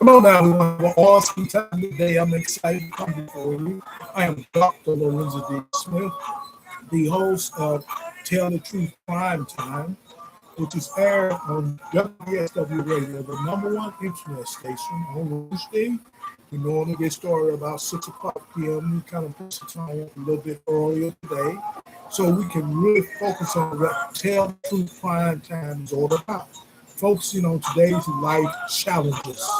Come on now, we want to have an awesome time today. I'm excited to come before you. I am Dr. Lorenzo D. Smith, the host of Tell the Truth Primetime, which is aired on WSW Radio, the number one internet station on Wednesday. We normally get started about 6 o'clock p.m. We kind of push the time a little bit earlier today so we can really focus on what Tell the Truth Primetime is all about, focusing on today's life challenges.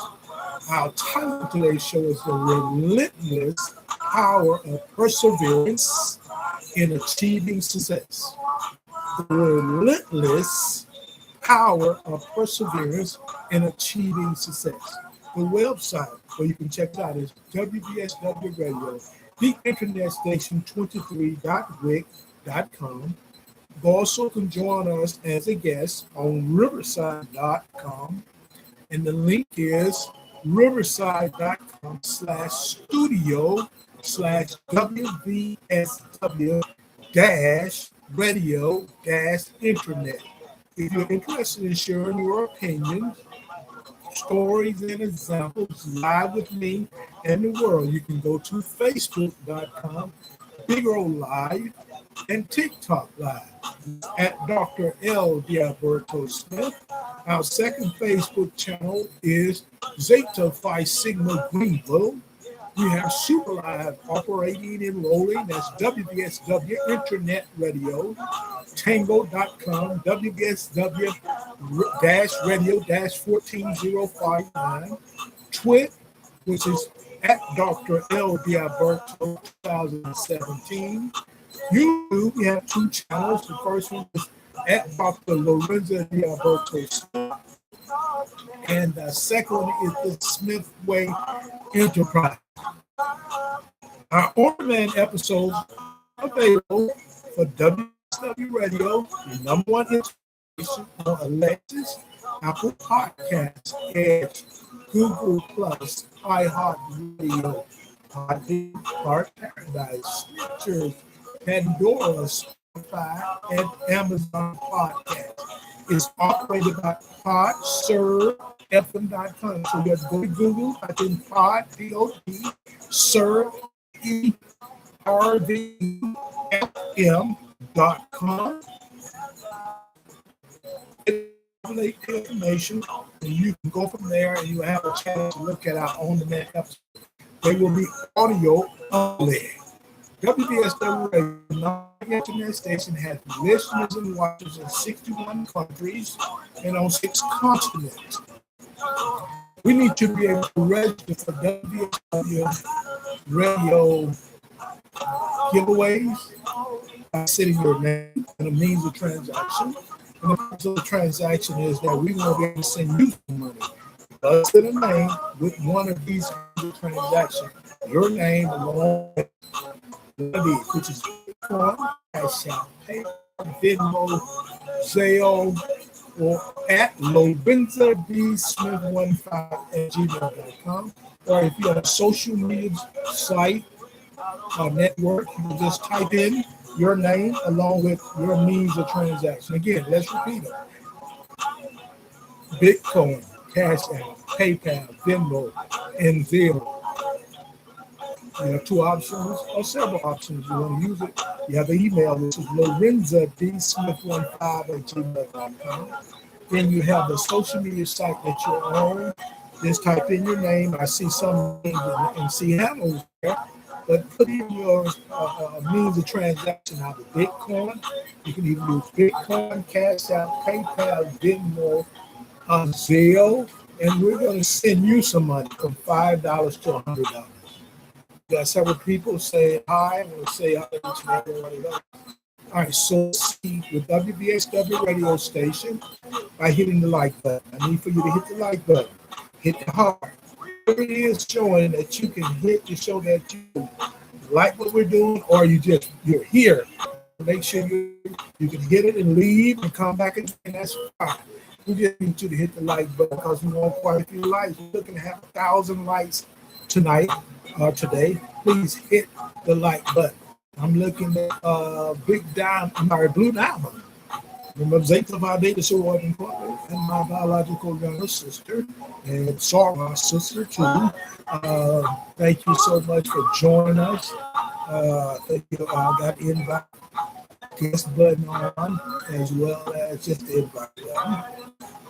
Our title of today's show is The Relentless Power of Perseverance in Achieving Success. The Relentless Power of Perseverance in Achieving Success. The website where you can check it out is WBSW Radio, the internet station 23.wic.com. You also can join us as a guest on riverside.com. And the link is riverside.com/studio/WVSW-radio-internet. If you're interested in sharing your opinions, stories, and examples live with me and the world, you can go to facebook.com, Big O Live, and TikTok Live at Dr. L. Diaberto Smith. Our second Facebook channel is Zeta Phi Sigma Greenville. We have Super Live operating and rolling. That's WBSW Internet Radio, Tango.com, WBSW-radio-14059, Twit, which is at Dr. L. Diaberto 2017. YouTube, we have two channels. The first one is at Dr. Lorenzo Diaberto Smith, and the second one is the Smith Way Enterprise. Our on-demand episodes are available for WSW Radio, the number one station on Alexis, Apple Podcasts, Edge, Google Plus, iHeartRadio, Podbean, Heart Paradise, Stitcher, Pandora, Spotify, and Amazon Podcast. It's operated by PodServeFM.com. So you have to go to Google, type in Pod, P-O-D, Serve, E-R-V-F-M.com. Information, and you can go from there and you have a chance to look at our on-demand episodes. They will be audio only. WBSW Radio, internet station, has listeners and watchers in 61 countries and on 6 continents. We need to be able to register for WBSW Radio giveaways by setting your name and a means of transaction. And the purpose of the transaction is that we want to be able to send you some money. Us in a name with one of these transactions. Your name along with which is Bitcoin, Cash App, PayPal, Venmo, Zelle, or at Lorenzo D. Smith15@gmail.com. Or if you have a social media site or network, you can just type in your name along with your means of transaction. Again, let's repeat it. Bitcoin, Cash App, PayPal, Venmo, and Zelle. You have two options or several options. You want to use it. You have an email, which is LorenzoDSmith15@gmail.com. Then you have the social media site that you're on. Just type in your name. I see some names and see handles there. but put in your means of transaction, either Bitcoin. You can even use Bitcoin, Cash App, PayPal, Venmo, Zelle, and we're going to send you some money from $5 to $100. We got several people say hi. I'm going to say hi to each and every one of those. All right, so see with WBSW radio station by hitting the like button. I need for you to hit the like button. Hit the heart. Whatever it is showing that you can hit to show that you like what we're doing, or you're here. Make sure you can hit it and leave and come back and that's fine. We just need you to hit the like button because we want quite a few likes. We're looking to have 1,000 likes tonight or today. Please hit the like button. I'm looking at Blue Diamond. The mosaic of our data so important, and my biological younger sister, and Sarah's sister too. Thank you so much for joining us. Thank you. I got invite guest button on as well as just the invite button.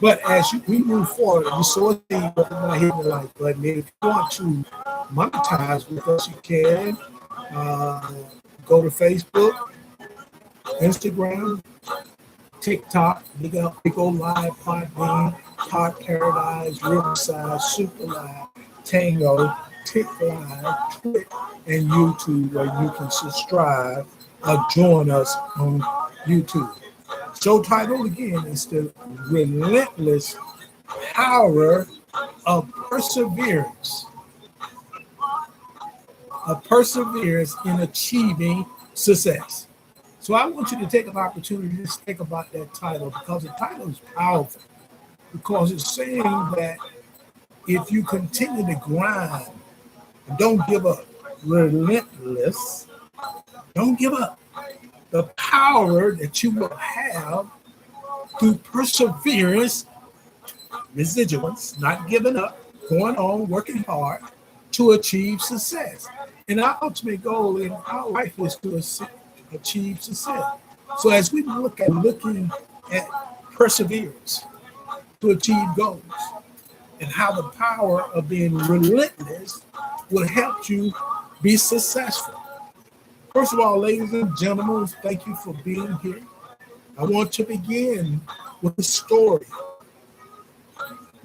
But as we move forward, you saw a thing with my hitting the like button. If you want to monetize with us, you can. Go to Facebook, Instagram, TikTok, Big O Live, Podbean, Pod Paradise, Riverside, Super Live, Tango, Tick Live, Twitch, and YouTube, where you can subscribe or join us on YouTube. Show title again is the Relentless Power of Perseverance. A perseverance in achieving success. So I want you to take an opportunity to just think about that title because the title is powerful. Because it's saying that if you continue to grind, don't give up, relentless, don't give up. The power that you will have through perseverance, residuance, not giving up, going on, working hard to achieve success. And our ultimate goal in our life is to achieve success. So as we looking at perseverance to achieve goals and how the power of being relentless will help you be successful. First of all, ladies and gentlemen, thank you for being here. I want to begin with a story,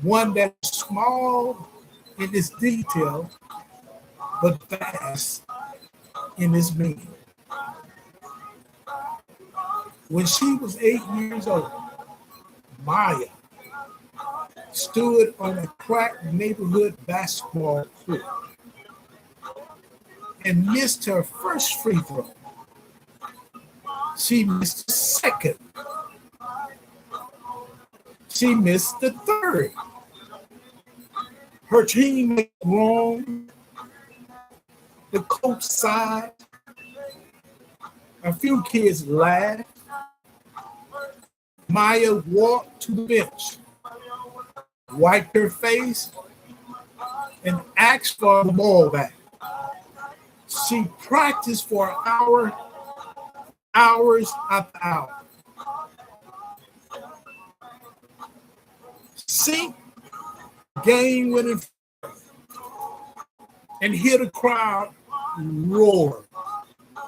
one that's small in its detail, but vast in its meaning. When she was 8 years old, Maya stood on a cracked neighborhood basketball court and missed her first free throw. She missed the second. She missed the third. Her teammate wrong. The coach sighed. A few kids laughed. Maya walked to the bench, wiped her face, and asked for the ball back. She practiced for an hour, hours after hours. Sink, game winning, and hear the crowd roar.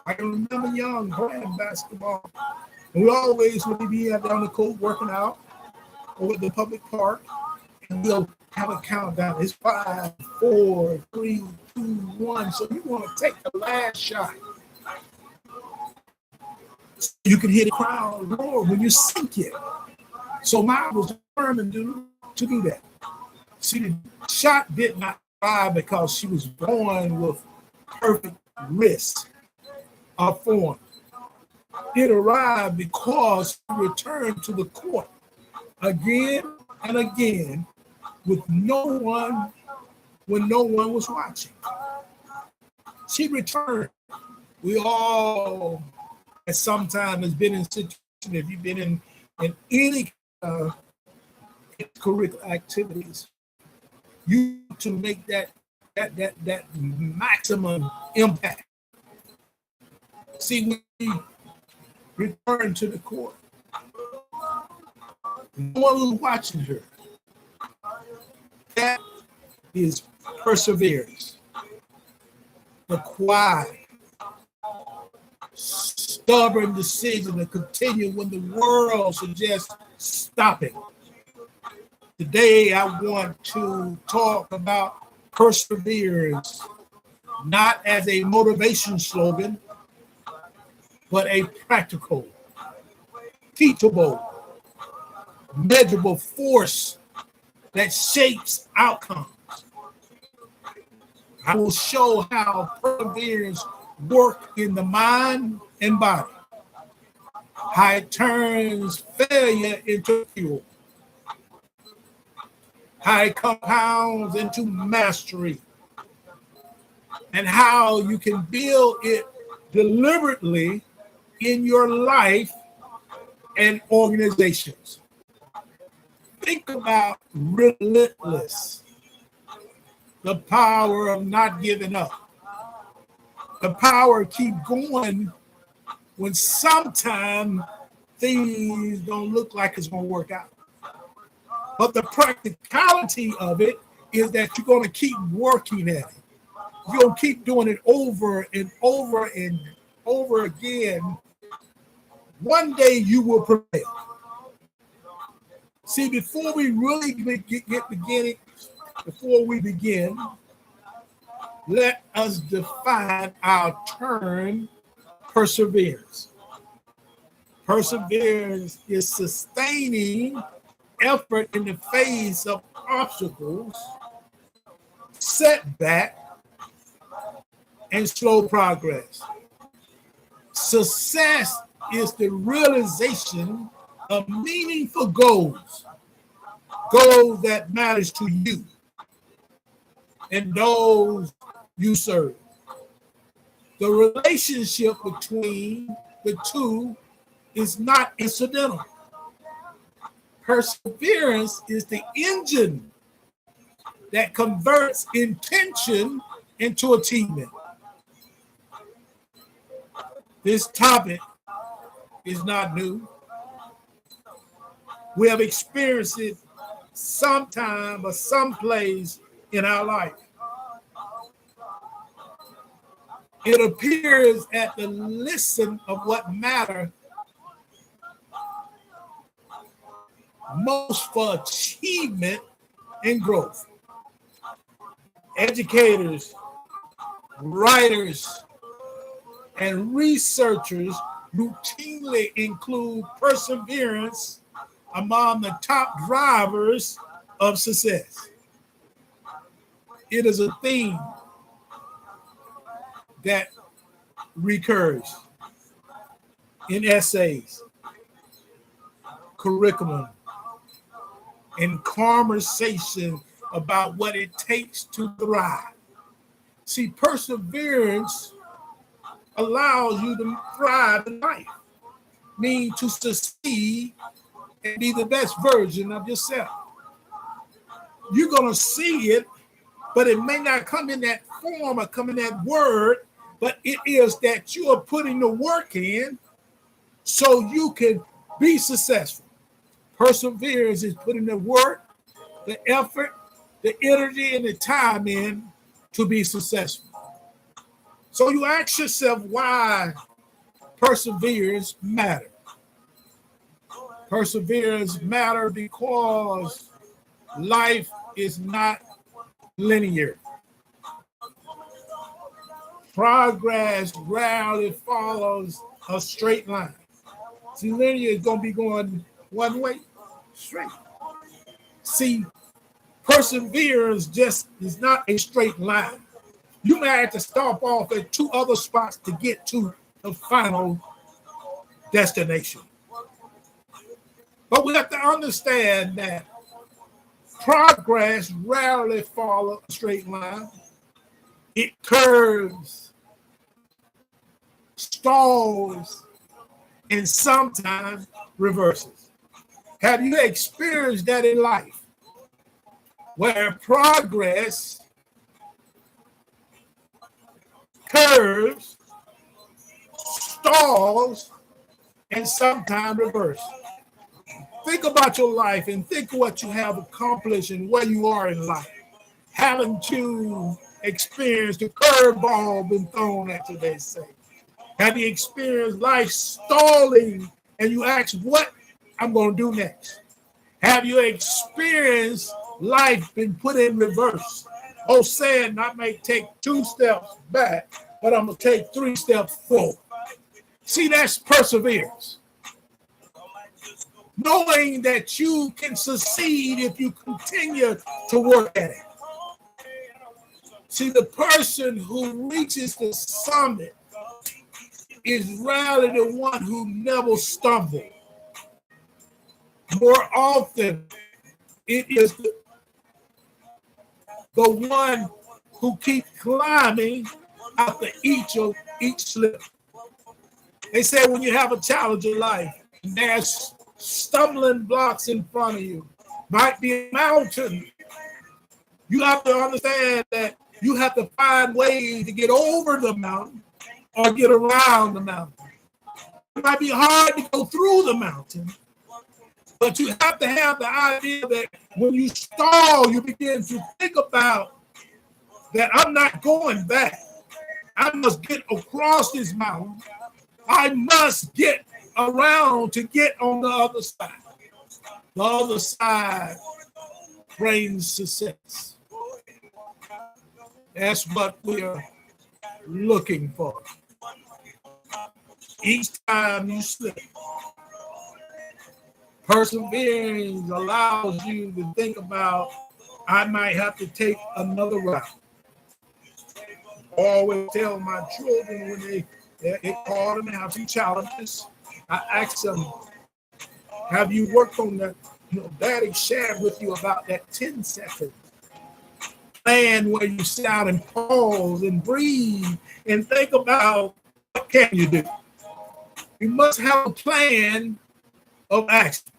I can remember young playing basketball. And we always would be out down the court working out or at the public park, and we'll have a countdown. It's 5, 4, 3, 2, 1. So you want to take the last shot. You can hear the crowd roar when you sink it. So Maya was determined to do that. See, the shot did not fly because she was born with perfect wrist or form. It arrived because she returned to the court again and again with no one when no one was watching. She returned. We all at some time has been in situation, if you've been in any curricular activities, you to make that maximum impact. See, when we return to the court, no one was watching her. That is perseverance. the quiet, stubborn decision to continue when the world suggests stopping. Today, I want to talk about perseverance, not as a motivation slogan, but a practical, teachable, measurable force that shapes outcomes. I will show how perseverance works in the mind and body, how it turns failure into fuel, how it compounds into mastery, and how you can build it deliberately in your life and organizations. Think about relentless, the power of not giving up, the power to keep going when sometimes things don't look like it's going to work out. But the practicality of it is that you're going to keep working at it. You're going to keep doing it over and over and over again. One day you will prevail. See, before we really begin, let us define our term perseverance. Perseverance is sustaining effort in the face of obstacles, setback, and slow progress. Success is the realization of meaningful goals that matters to you and those you serve. The relationship between the two is not incidental. Perseverance is the engine that converts intention into achievement. This topic is not new. We have experienced it sometime or someplace in our life. It appears at the listen of what matter most for achievement and growth. Educators, writers, and researchers routinely include perseverance among the top drivers of success. It is a theme that recurs in essays, curriculum, and conversation about what it takes to thrive. See, perseverance allows you to thrive in life, mean to succeed and be the best version of yourself. You're going to see it, but it may not come in that form or come in that word, but it is that you are putting the work in so you can be successful. Perseverance is putting the work, the effort, the energy, and the time in to be successful. So you ask yourself why perseverance matters. Perseverance matters because life is not linear. Progress rarely follows a straight line. See, linear is going to be going one way, straight. See, perseverance just is not a straight line. You may have to stop off at two other spots to get to the final destination. But we have to understand that progress rarely follows a straight line. It curves, stalls, and sometimes reverses. Have you experienced that in life? Where progress curves, stalls, and sometimes reverses. Think about your life and think what you have accomplished and where you are in life. Having to experienced the curveball been thrown at you, they say? Have you experienced life stalling and you ask, what I'm going to do next? Have you experienced life been put in reverse? Oh, saying I may take 2 steps back, but I'm going to take 3 steps forward. See, that's perseverance. Knowing that you can succeed if you continue to work at it. See, the person who reaches the summit is rarely the one who never stumbled. More often, it is the one who keeps climbing after each slip. They say when you have a challenge in life, there's stumbling blocks in front of you. Might be a mountain. You have to understand that you have to find ways to get over the mountain or get around the mountain. It might be hard to go through the mountain, but you have to have the idea that when you stall, you begin to think about that I'm not going back. I must get across this mountain. I must get around to get on the other side. The other side brings success. That's what we're looking for. Each time you slip, perseverance allows you to think about, I might have to take another route. I always tell my children when they call and have some challenges, I ask them, have you worked on that? Daddy shared with you about that 10-second plan where you sit down and pause and breathe and think about what can you do. You must have a plan of action.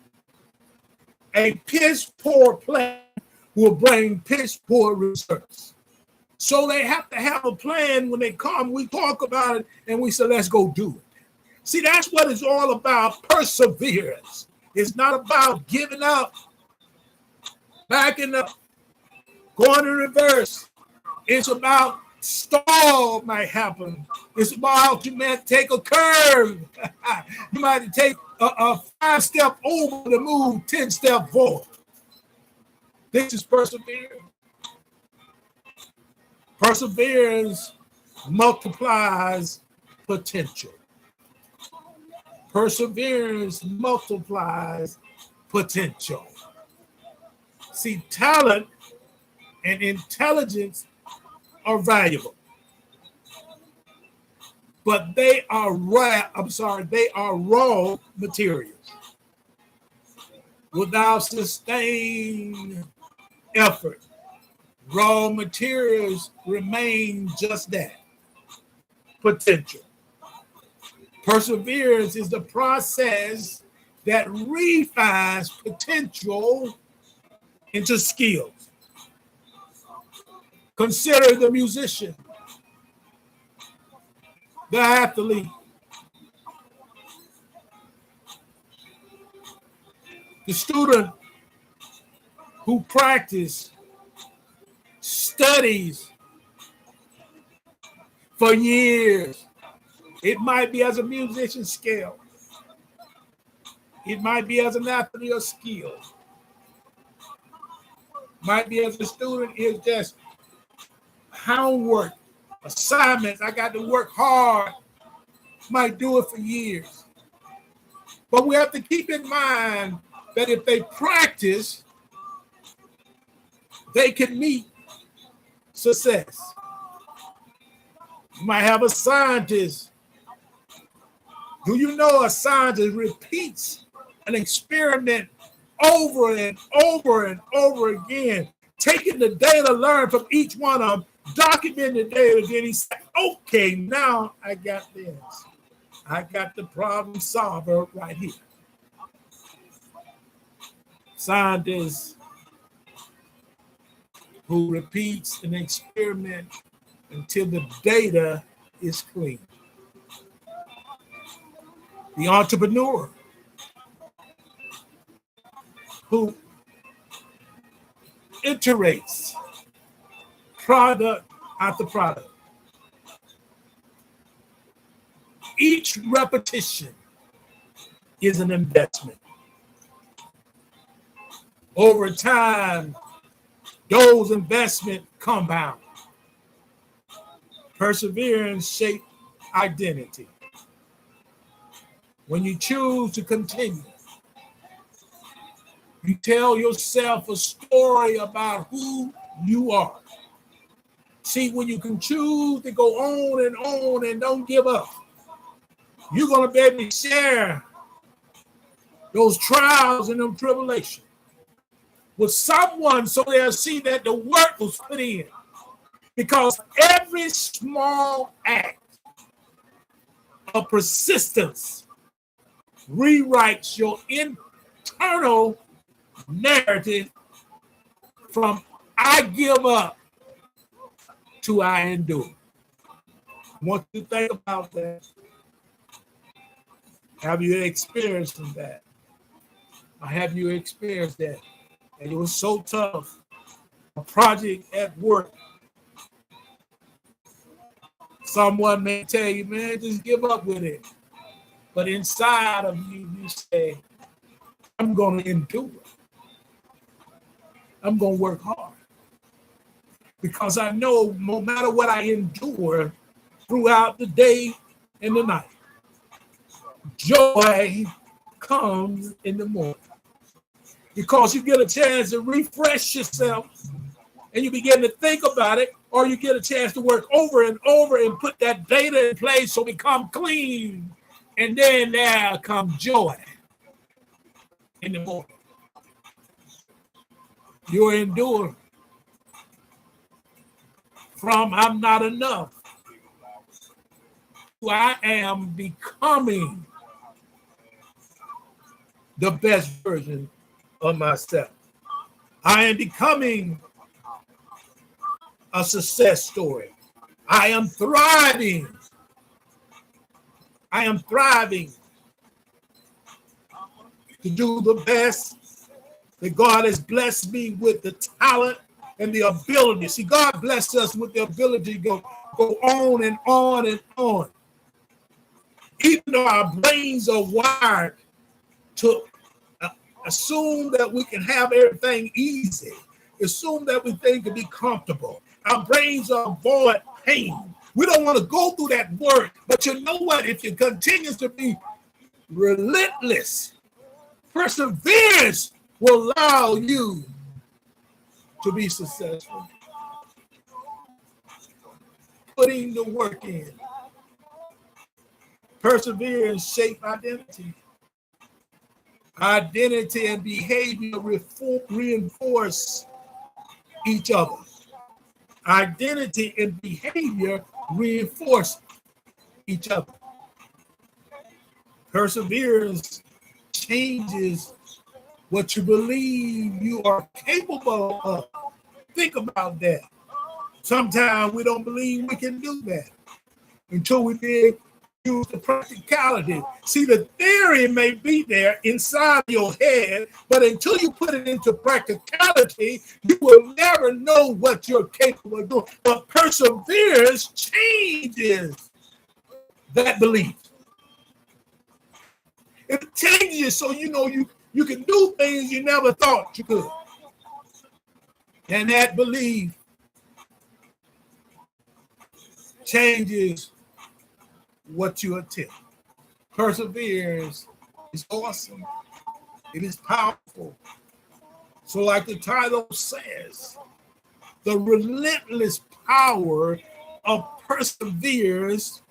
A piss poor plan will bring piss poor results. So they have to have a plan when they come. We talk about it and we say, let's go do it. See, that's what it's all about, perseverance. It's not about giving up, backing up, going in reverse. It's about stall might happen. It's about you might take a curve. You might take a 5-step over to move 10 steps forward. This is perseverance. Perseverance multiplies potential. Perseverance multiplies potential. See, talent and intelligence are valuable, but they are raw materials. Without sustained effort, raw materials remain just that, potential. Perseverance is the process that refines potential into skills. Consider the musician, the athlete, the student who practices, studies for years. It might be as a musician skill. It might be as an athlete or skill. Might be as a student is just homework, assignments. I got to work hard. Might do it for years. But we have to keep in mind that if they practice, they can meet success. You might have a scientist. Do you know a scientist repeats an experiment over and over and over again, taking the data learned from each one of them, documenting the data, then he said, okay, now I got this. I got the problem solver right here. Scientists who repeats an experiment until the data is clean. The entrepreneur who iterates product not the product. Each repetition is an investment. Over time, those investments compound. Perseverance shapes identity. When you choose to continue, you tell yourself a story about who you are. See, when you can choose to go on and don't give up, you're going to be able to share those trials and them tribulations with someone so they'll see that the work was put in. Because every small act of persistence rewrites your internal narrative from I give up to I endure. I want you to think about that. Have you experienced that? Or have you experienced that? And it was so tough. A project at work. Someone may tell you, man, just give up with it. But inside of you, you say, I'm going to endure. I'm going to work hard. Because I know no matter what I endure throughout the day and the night, joy comes in the morning. Because you get a chance to refresh yourself and you begin to think about it, or you get a chance to work over and over and put that data in place so become clean. And then there comes joy in the morning. You endure from I'm not enough to I am becoming the best version of myself. I am becoming a success story. I am thriving. I am thriving to do the best that God has blessed me with, the talent and the ability. See, God blessed us with the ability to go on and on and on. Even though our brains are wired to assume that we can have everything easy, assume that we think to be comfortable. Our brains are avoid pain. We don't want to go through that work, but you know what? If you continue to be relentless, perseverance will allow you to be successful. Putting the work in. Perseverance shape identity. Identity and behavior reinforce each other. Identity and behavior reinforce each other. Perseverance changes what you believe you are capable of. Think about that. Sometimes we don't believe we can do that until we did use the practicality. See, the theory may be there inside your head, but until you put it into practicality, you will never know what you're capable of doing. But perseverance changes that belief. It changes so you know you can do things you never thought you could. And that belief changes what you attempt. Perseverance is awesome. It is powerful. So like the title says, the relentless power of perseverance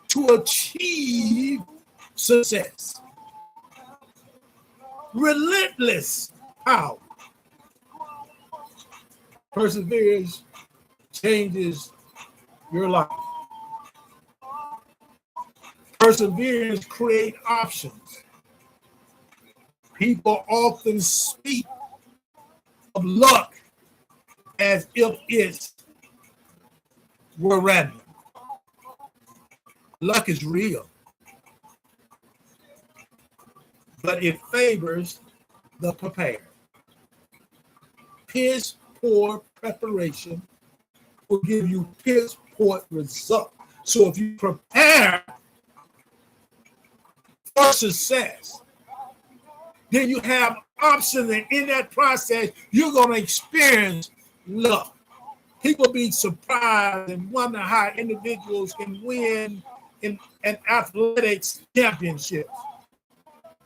to achieve success. Relentless power. Perseverance changes your life. Perseverance creates options. People often speak of luck as if it were random. Luck is real, but it favors the prepared. Piss poor preparation will give you piss poor result. So if you prepare for success, then you have options, and in that process, you're going to experience luck. People be surprised and wonder how individuals can win in an athletics championship.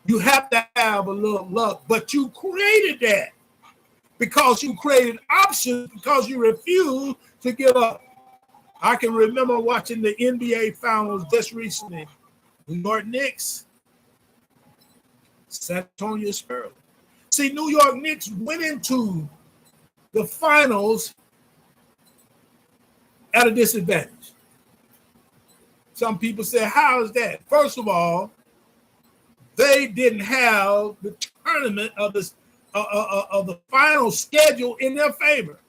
You have to have a little luck, but you created that because you created options because you refused to give up. I can remember watching the NBA Finals just recently. New York Knicks, San Antonio Spurs. See, New York Knicks went into the finals at a disadvantage. Some people say, how is that? First of all, they didn't have the tournament of the final schedule in their favor.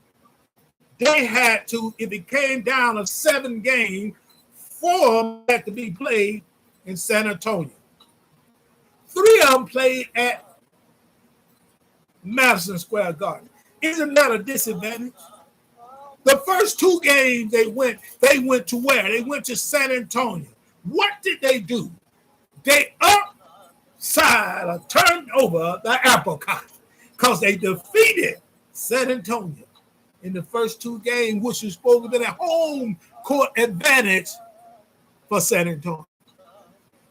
They had to, if it came down to 7 games, 4 had to be played in San Antonio. 3 of them played at Madison Square Garden. Isn't that a disadvantage? The first 2 games they went to where? They went to San Antonio. What did they do? They upside or turned over the apple cart because they defeated San Antonio in the first 2 games, which was supposed to be a home court advantage for San Antonio.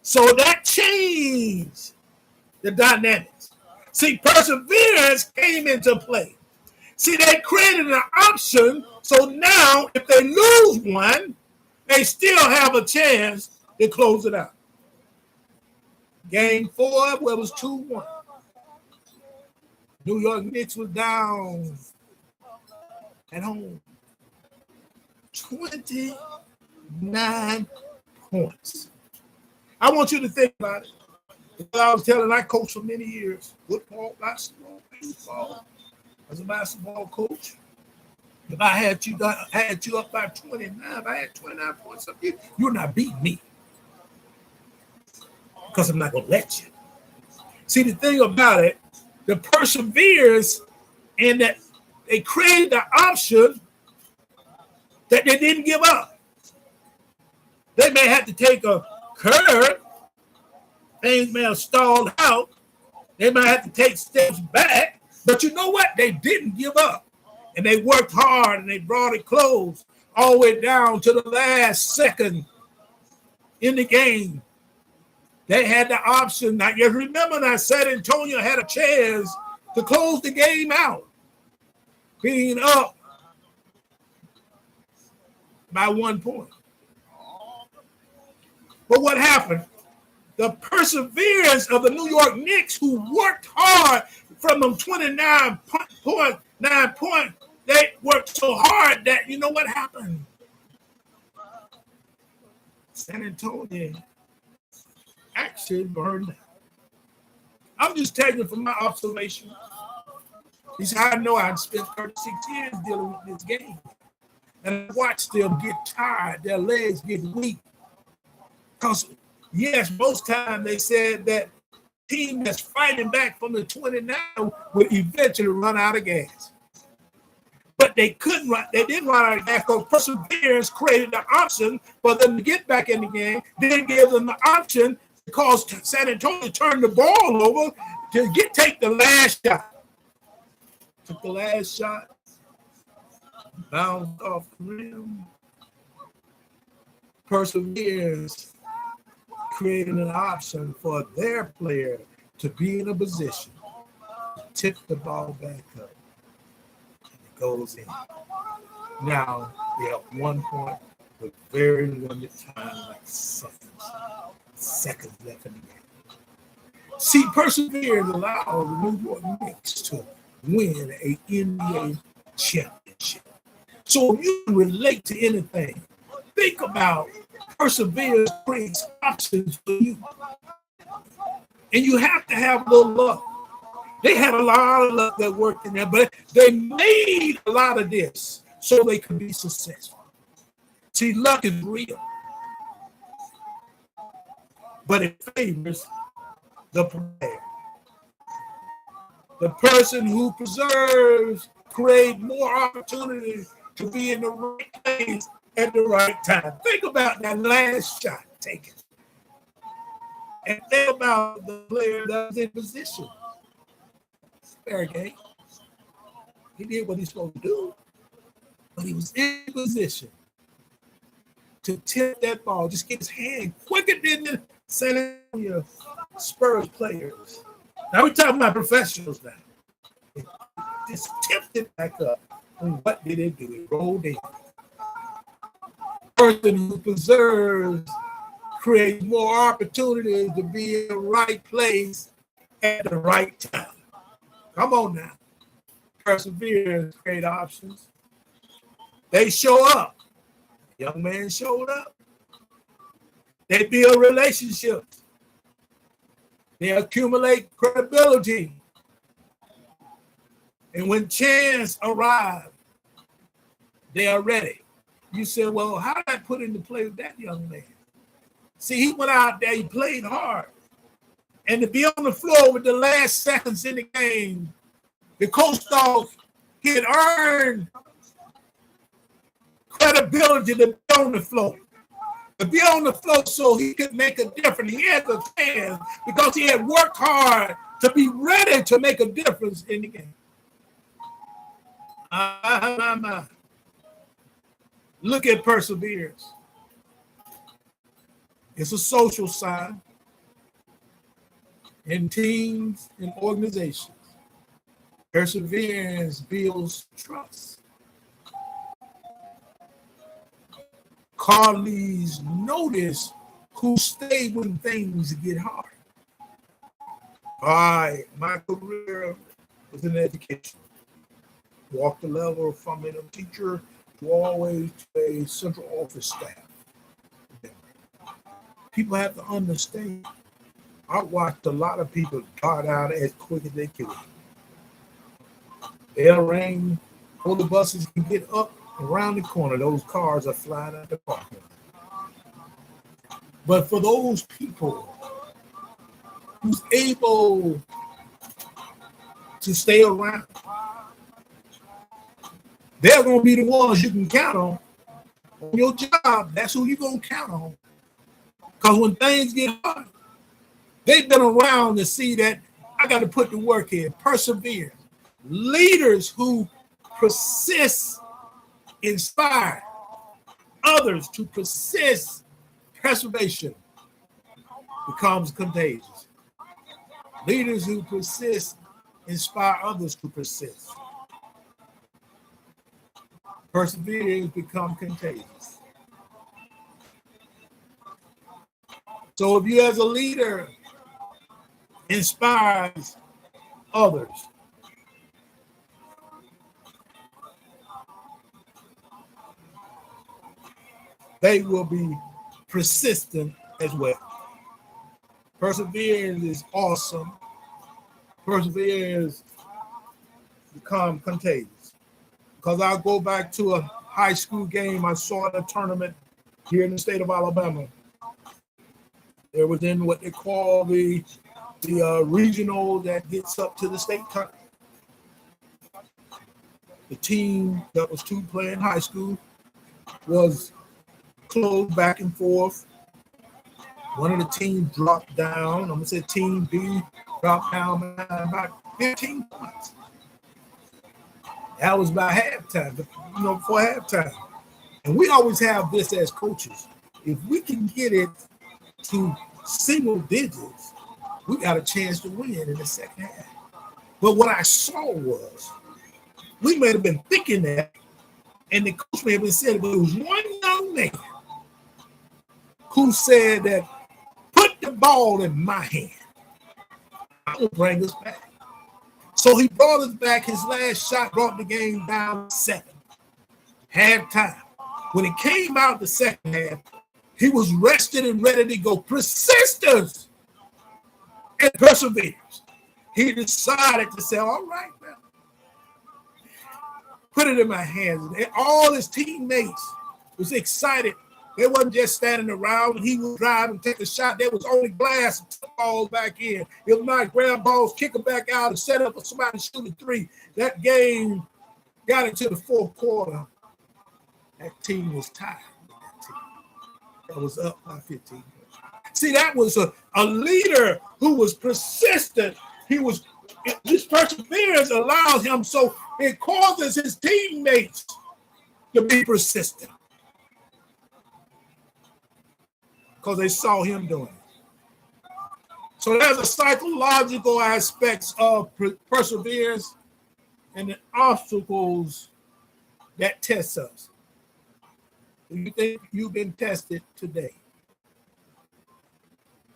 So that changed the dynamics. See, perseverance came into play. See, they created an option, so now if they lose one, they still have a chance to close it out. Game 4, where it was 2-1. New York Knicks was down at home. 29 points. I want you to think about it. I was telling, I coached for many years. Football, basketball, baseball. As a basketball coach, if I had you up by 29, if I had 29 points up here, you're not beating me. Because I'm not going to let you. See, the thing about it, the perseverance in that they created the option that they didn't give up. They may have to take a curve. Things may have stalled out. They might have to take steps back. But you know what? They didn't give up. And they worked hard and they brought it close all the way down to the last second in the game. They had the option. Now, you remember that San Antonio had a chance to close the game out, being up by 1 point. But what happened? The perseverance of the New York Knicks, who worked hard from them 29.9 points, they worked so hard that you know what happened? San Antonio actually burned out. I'm just taking it from my observation. He said, I know I'd spent 36 years dealing with this game. And I watched them get tired, their legs get weak. Because, yes, most time they said that team that's fighting back from the 29 would eventually run out of gas. But they couldn't run, they didn't run out of gas because perseverance created the option for them to get back in the game, then gave them the option because San Antonio turned the ball over to take the last shot. Took the last shot, bounced off the rim. Perseverance created an option for their player to be in a position to tip the ball back up. And it goes in. Now, we have 1 point with very limited time, like seconds left in the game. See, perseverance allowed the New York Knicks to win an NBA championship. So if you relate to anything, think about perseverance creates options for you. And you have to have a little luck. They had a lot of luck that worked in there, but they made a lot of this so they could be successful. See, luck is real, but it favors the player. The person who preserves create more opportunities to be in the right place at the right time. Think about that last shot taken. And think about the player that was in position. Fair game. He did what he's supposed to do, but he was in position to tip that ball, just get his hand quicker than the San Antonio Spurs players. Now we're talking about professionals now. It just tipped it back up. And what did it do? It rolled in. The person who preserves creates more opportunities to be in the right place at the right time. Come on now. Perseverance, create options. They show up. Young man showed up. They build relationships. They accumulate credibility. And when chance arrives, they are ready. You say, well, how did I put into play with that young man? See, he went out there, he played hard. And to be on the floor with the last seconds in the game, the coach thought he had earned credibility to be on the floor. To be on the floor so he could make a difference. He had the chance because he had worked hard to be ready to make a difference in the game. Look at perseverance. It's a social sign in teams and organizations. Perseverance builds trust. Colleagues notice who stay when things get hard. My career was in education. Walked the level from a teacher to always to a central office staff. People have to understand. I watched a lot of people dart out as quick as they could. They'll ring before the buses can get up around the corner. Those cars are flying out the parking lot. But for those people who's able to stay around, they're going to be the ones you can count on your job. That's who you're going to count on. Because when things get hard, they've been around to see that I got to put the work in, persevere. Leaders who persist, inspire others to persist, preservation becomes contagious. Leaders who persist, inspire others to persist. Perseverance becomes contagious. So if you as a leader inspires others, they will be persistent as well. Perseverance is awesome. Perseverance becomes contagious. Because I'll go back to a high school game I saw in a tournament here in the state of Alabama. There was in what they call the regional that gets up to the state tournament. The team that was two playing high school was close back and forth. One of the teams dropped down. I'm going to say team B dropped down by about 15 points. That was by halftime, before halftime. And we always have this as coaches. If we can get it to single digits, we got a chance to win in the second half. But what I saw was, we may have been thinking that, and the coach may have been saying it, but it was one young man who said that, put the ball in my hand. I'm going to bring us back. So he brought us back. His last shot brought the game down 7. Halftime. When it came out the second half, he was rested and ready to go. Persistence and perseverance. He decided to say, all right, now, put it in my hands. And all his teammates was excited. They wasn't just standing around and he would drive and take a shot. There was only glass and balls back in. If not, grab balls, kick them back out and set up for somebody to shoot a 3. That game got into the fourth quarter. That team was tied. That was up by 15. See, that was a leader who was persistent. This perseverance allows him, so it causes his teammates to be persistent because they saw him doing it. So there's a psychological aspects of perseverance and the obstacles that test us. Do you think you've been tested today?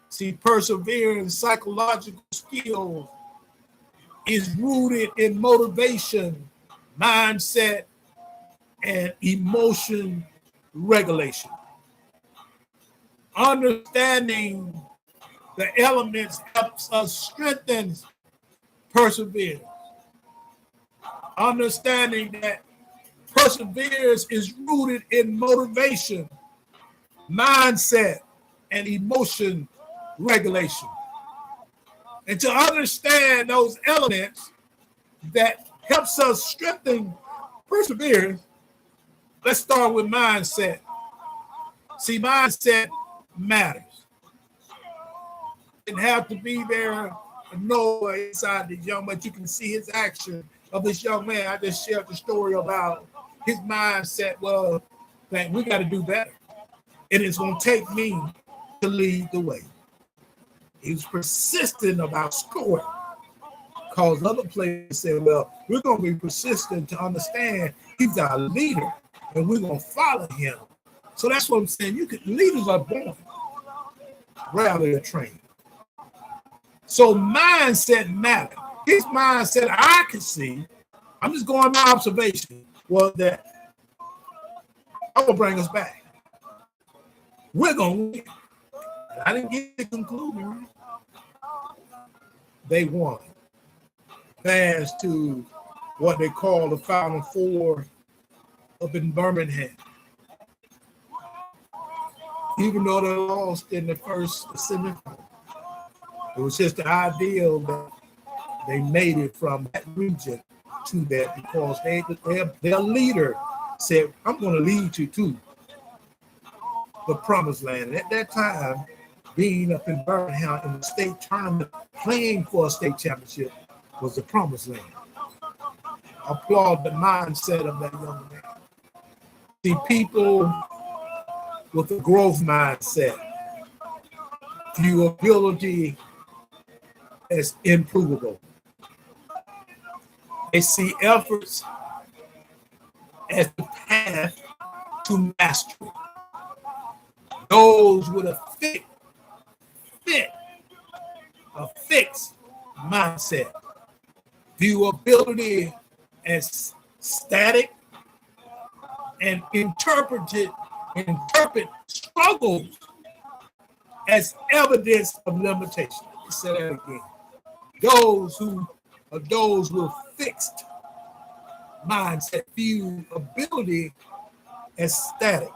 See, perseverance, psychological skills is rooted in motivation, mindset, and emotion regulation. Understanding the elements helps us strengthen perseverance. Understanding that perseverance is rooted in motivation, mindset, and emotion regulation. And to understand those elements that helps us strengthen perseverance, let's start with mindset. See, mindset matters. Didn't have to be there no inside this young, but you can see his action of this young man. I just shared the story about his mindset was that we got to do better. And it's going to take me to lead the way. He was persistent about scoring because other players said, well, we're going to be persistent to understand he's our leader and we're going to follow him. So that's what I'm saying. Leaders are born rather than trained. So mindset matters. His mindset, I can see, I'm just going by observation, was that I'm going to bring us back. We're going to win. I didn't get the conclusion. They won. Advanced to what they call the Final Four up in Birmingham. Even though they lost in the first semifinal, it was just the ideal that they made it from that region to that because their leader said, I'm going to lead you to the promised land. And at that time, being up in Birmingham in the state tournament, playing for a state championship was the promised land. Applaud the mindset of that young man. See, people with a growth mindset view ability as improvable. They see efforts as the path to mastery. Those with a fixed mindset view ability as static and interpret struggles as evidence of limitation. Let me say that again. Those with fixed mindset view ability as static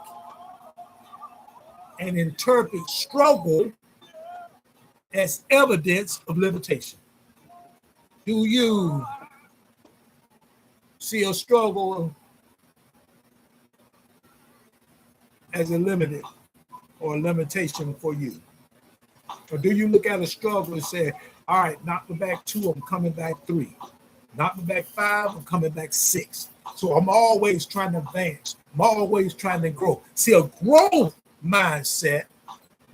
and interpret struggle as evidence of limitation. Do you see a struggle as a limited or a limitation for you? Or do you look at a struggle and say, all right, knock me back 2, I'm coming back 3. Knock me back 5, I'm coming back 6. So I'm always trying to advance. I'm always trying to grow. See, a growth mindset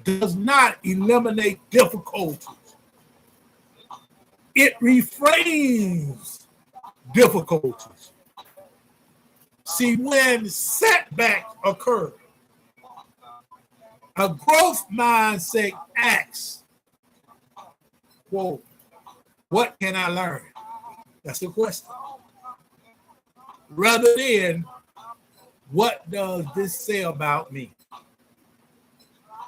does not eliminate difficulties. It reframes difficulties. See, when setbacks occur, a growth mindset asks, whoa, what can I learn? That's the question. Rather than, what does this say about me?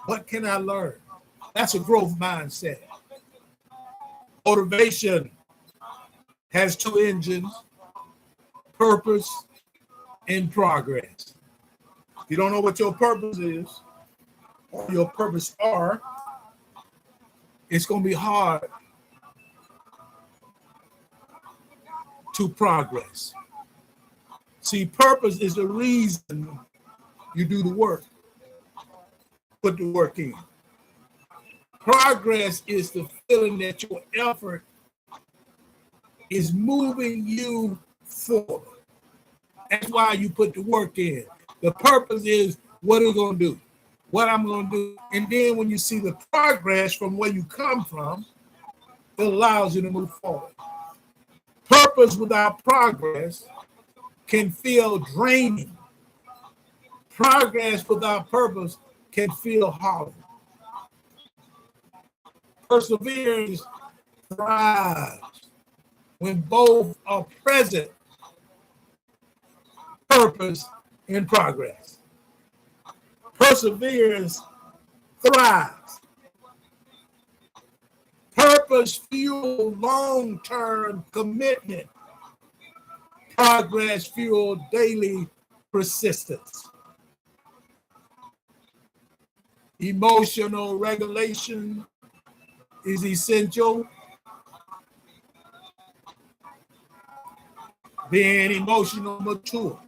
What can I learn? That's a growth mindset. Motivation has 2 engines, purpose and progress. If you don't know what your purpose is, or your purpose are, it's going to be hard to progress. See, purpose is the reason You do the work. Put the work in. Progress is the feeling that your effort is moving you forward. That's why you put the work in. The purpose is what are you going to do? What I'm going to do. And then when you see the progress from where you come from, it allows you to move forward. Purpose without progress can feel draining. Progress without purpose can feel hollow. Perseverance thrives when both are present, purpose and progress. Perseverance thrives. Purpose fuels long-term commitment. Progress fuels daily persistence. Emotional regulation is essential. Being emotional mature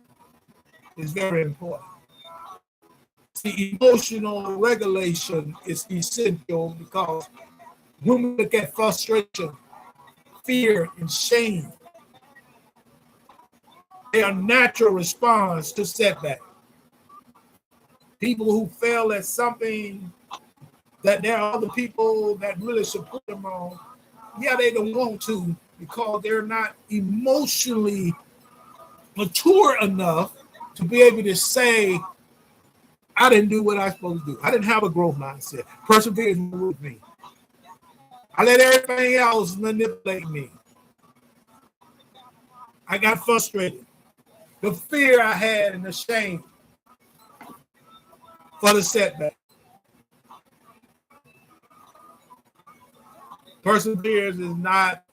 is very important. The emotional regulation is essential because when we look at frustration, fear, and shame, they are natural response to setback. People who fail at something that there are other people that really support them on, yeah, they don't want to because they're not emotionally mature enough to be able to say, I didn't do what I was supposed to do. I didn't have a growth mindset. Perseverance with me. I let everything else manipulate me. I got frustrated. The fear I had and the shame for the setback. Perseverance is not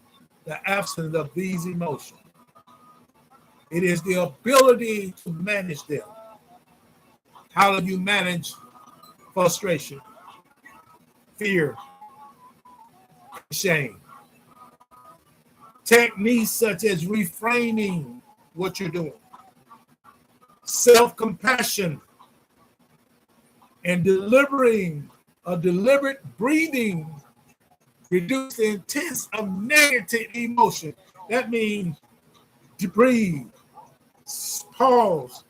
the absence of these emotions. It is the ability to manage them. How do you manage frustration, fear, shame? Techniques such as reframing what you're doing, self-compassion, and delivering a deliberate breathing reduce the intense of negative emotion. That means to breathe, pause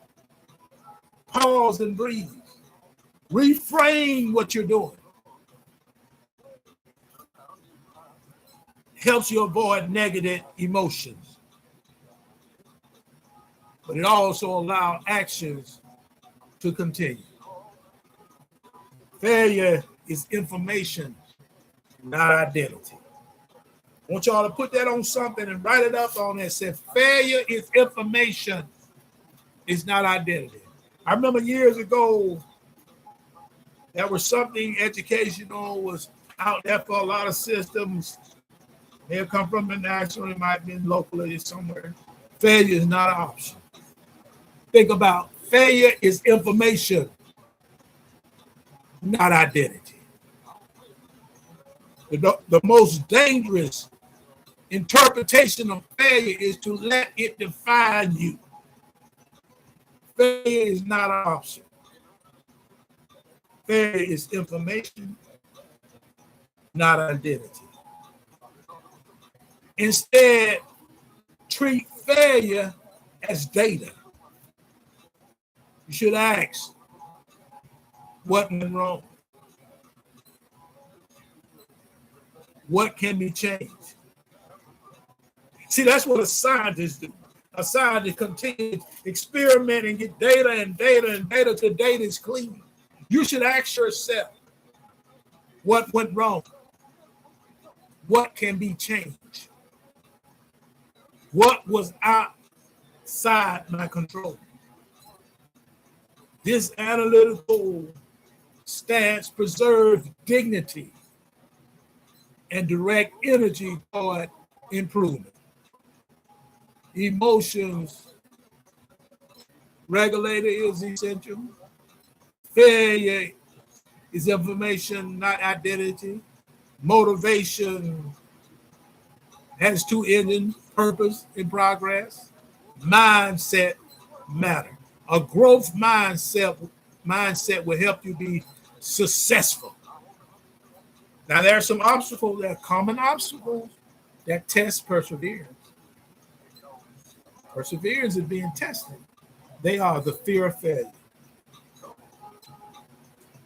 and breathe. Reframe what you're doing. Helps you avoid negative emotions. But it also allows actions to continue. Failure is information, not identity. I want y'all to put that on something and write it up on there. Say failure is information, it's not identity. I remember years ago, there was something educational was out there for a lot of systems. They'll come from the national, it might be locally somewhere. Failure is not an option. Think about failure is information, not identity. The most dangerous interpretation of failure is to let it define you. Failure is not an option. Failure is information, not identity. Instead, treat failure as data. You should ask, what went wrong? What can be changed? See, that's what a scientist do. A scientist continues to experiment and get data and data and data till data is clean. You should ask yourself, what went wrong? What can be changed? What was outside my control? This analytical stance preserves dignity and direct energy toward improvement. Emotions regulator is essential. Failure is information, not identity. Motivation has two engines, purpose and progress. Mindset matter. A growth mindset will help you be successful. Now, there are some obstacles, that are common obstacles that test perseverance. Perseverance is being tested. They are the fear of failure.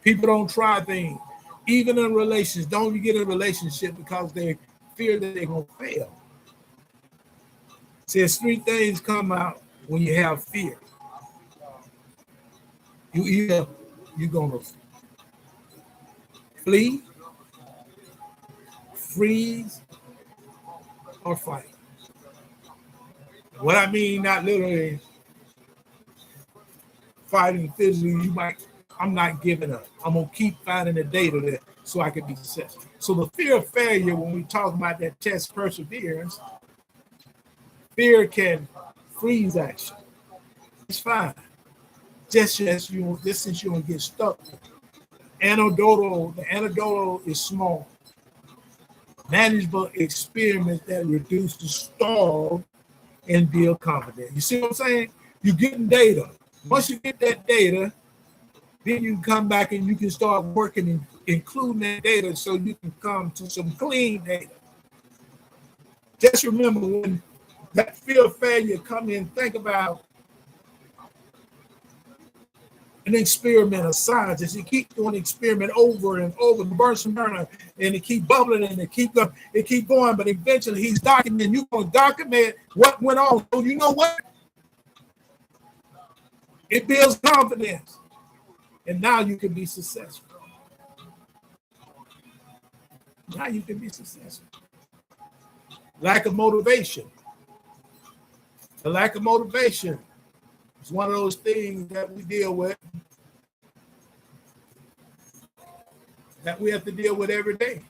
People don't try things, even in relations. Don't you get in a relationship because they fear that they're going to fail. Says three things come out when you have fear. You're going to flee, freeze, or fight. What I mean, not literally fighting physically, I'm not giving up. I'm going to keep finding the data there so I can be successful. So the fear of failure, when we talk about that test perseverance, fear can freeze action. It's fine. Just since you don't get stuck. The antidote is small, manageable experiments that reduce the stall and build confidence. You see what I'm saying? You're getting data. Once you get that data, then you can come back and you can start working and including that data so you can come to some clean data. Just remember when that fear of failure come in, think about an experiment of scientists. You keep doing the experiment over and over, the Bunsen burner, and it keep bubbling and it keep going, but eventually he's documenting. You're going to document what went on. So you know what? It builds confidence. And now you can be successful. Now you can be successful. Lack of motivation. The lack of motivation is one of those things that we deal with, that we have to deal with every day.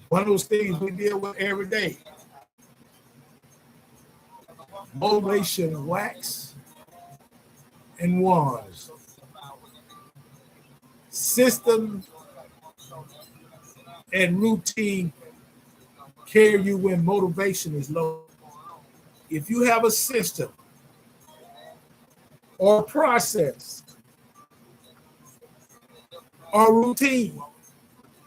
One of those things we deal with every day. Motivation wax and wars. System and routine carry you when motivation is low. If you have a system or process or routine,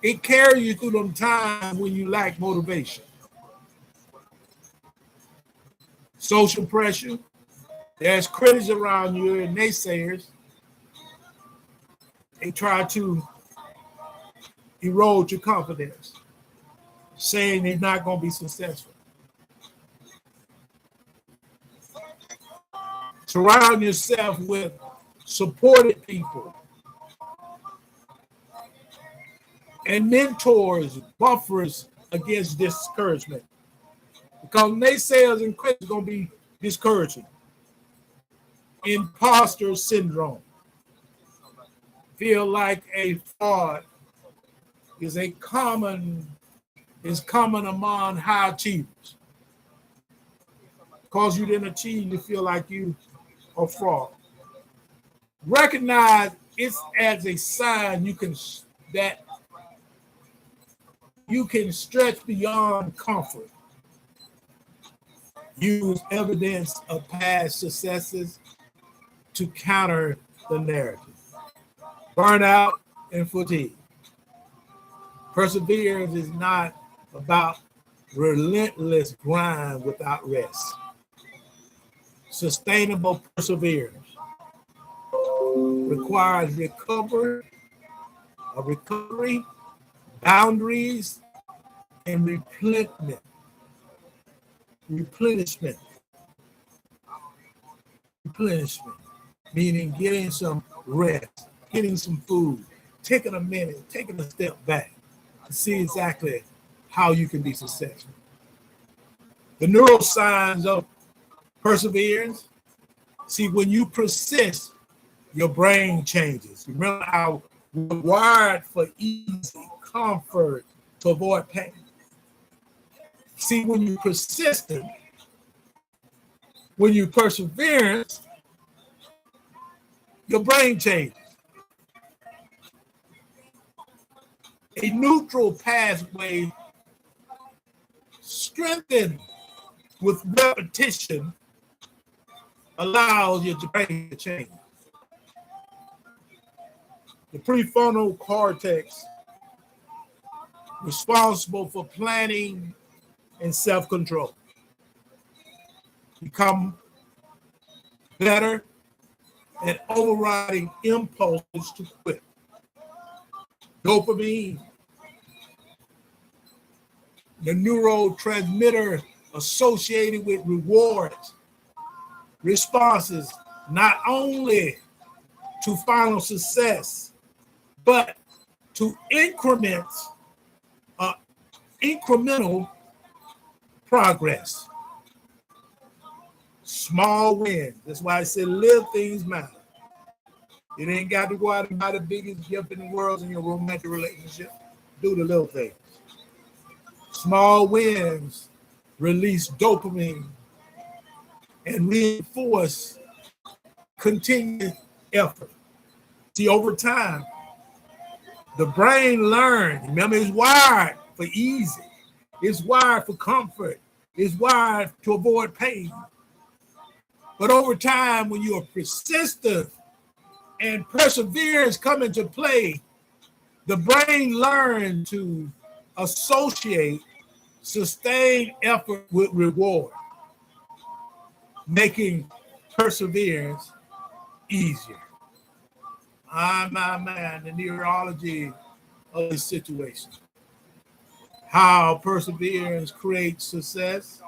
it carries you through them times when you lack motivation. Social pressure, there's critics around you and naysayers. They try to erode your confidence, saying they're not going to be successful. Surround yourself with supported people and mentors, buffers against discouragement. Because naysayers and critics are going to be discouraging. Imposter syndrome. Feel like a fraud is common among high achievers. Because you didn't achieve, you feel like you are fraud. Recognize it as a sign that you can stretch beyond comfort. Use evidence of past successes to counter the narrative. Burnout and fatigue. Perseverance is not about relentless grind without rest. Sustainable perseverance requires recovery, boundaries, and replenishment, meaning getting some rest, getting some food, taking a minute, taking a step back to see exactly how you can be successful. The neuroscience of perseverance, see, when you persist, your brain changes. Remember how we're wired for easy comfort to avoid pain. See, when you're persistent, when you perseverance, your brain changes. A neutral pathway strengthens with repetition allows your brain to change. The prefrontal cortex, responsible for planning and self-control, become better at overriding impulses to quit. Dopamine, the neurotransmitter associated with rewards, responses not only to final success, but to incremental progress. Small wins. That's why I say little things matter. You ain't got to go out and buy the biggest gift in the world in your romantic relationship. Do the little things. Small wins release dopamine and reinforce continued effort. See, over time, the brain learns. Remember, it's wired for easy. It's wired for comfort. It's wired to avoid pain. But over time, when you are persistent and perseverance come into play, the brain learns to associate sustained effort with reward, making perseverance easier. My man, the neurology of this situation. How perseverance creates success.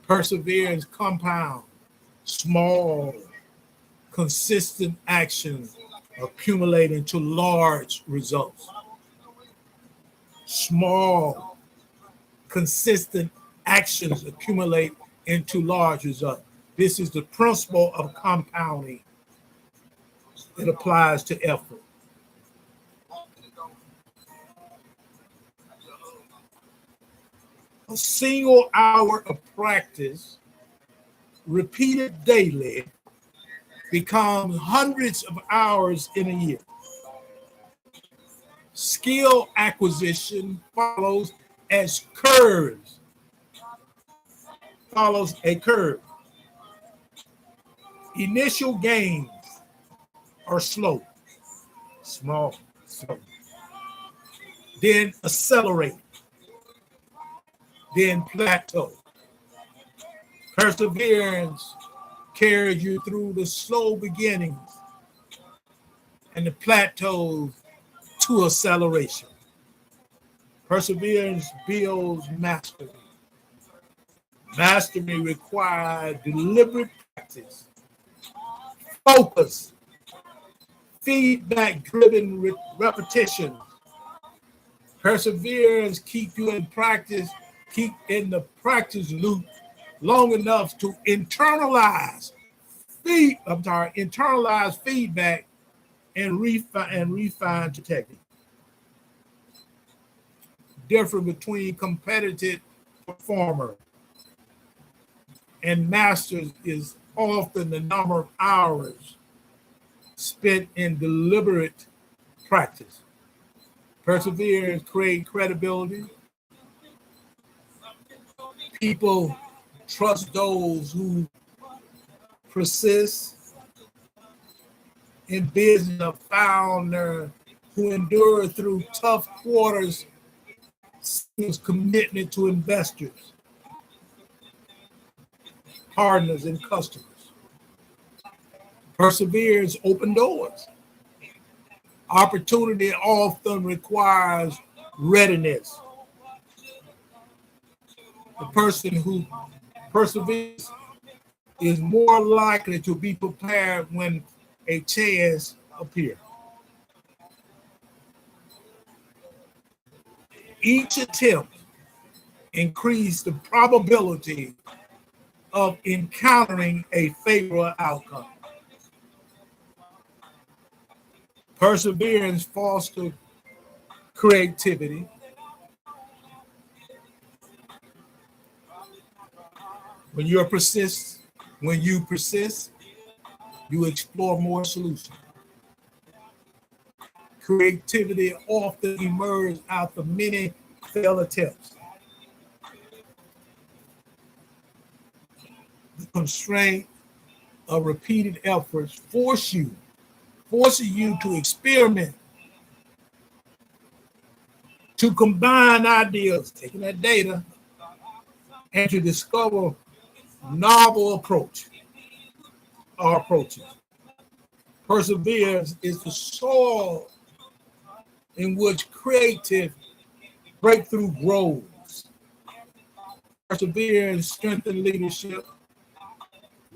Perseverance compounds small, consistent actions accumulate into large results. Small, consistent actions accumulate into large results. This is the principle of compounding. It applies to effort. A single hour of practice repeated daily becomes hundreds of hours in a year. Skill acquisition follows a curve. Initial gains are slow. Then accelerate, then plateau. Perseverance carries you through the slow beginnings and the plateaus to acceleration. Perseverance builds mastery. Mastery requires deliberate practice, focus, feedback-driven repetition. Perseverance keep you in practice, keep in the practice loop long enough to internalize feedback and refine the technique. Difference between competitive performer and masters is often the number of hours spent in deliberate practice. Perseverance creates credibility. People trust those who persist. In business, a founder who endured through tough quarters his commitment to investors, partners, and customers. Perseverance opens doors. Opportunity often requires readiness. The person who perseveres is more likely to be prepared when a chance appears. Each attempt increases the probability of encountering a favorable outcome. Perseverance fosters creativity. When you persist, you explore more solutions. Creativity often emerges out of many failed attempts. constraint of repeated efforts forcing you to experiment, to combine ideas, taking that data, and to discover novel approaches. Perseverance is the soil in which creative breakthrough grows. Perseverance strengthens leadership.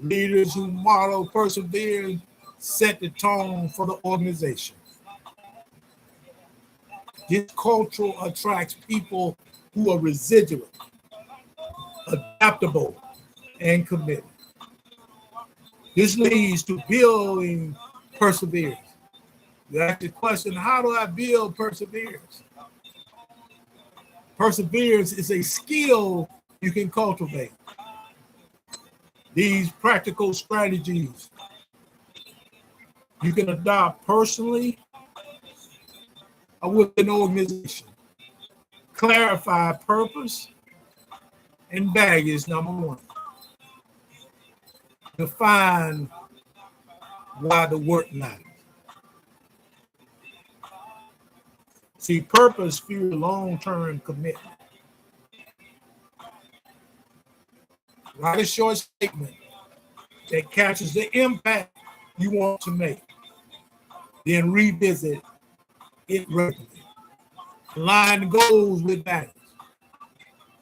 Leaders who model perseverance set the tone for the organization. This culture attracts people who are resilient, adaptable, and committed. This leads to building perseverance. You ask the question, how do I build perseverance? Perseverance is a skill you can cultivate. These practical strategies you can adopt personally or with an organization. Clarify purpose and values, number one. Define why the work matters. See, purpose fuels long-term commitment. Write a short statement that captures the impact you want to make. Then revisit it regularly. Align goals with values.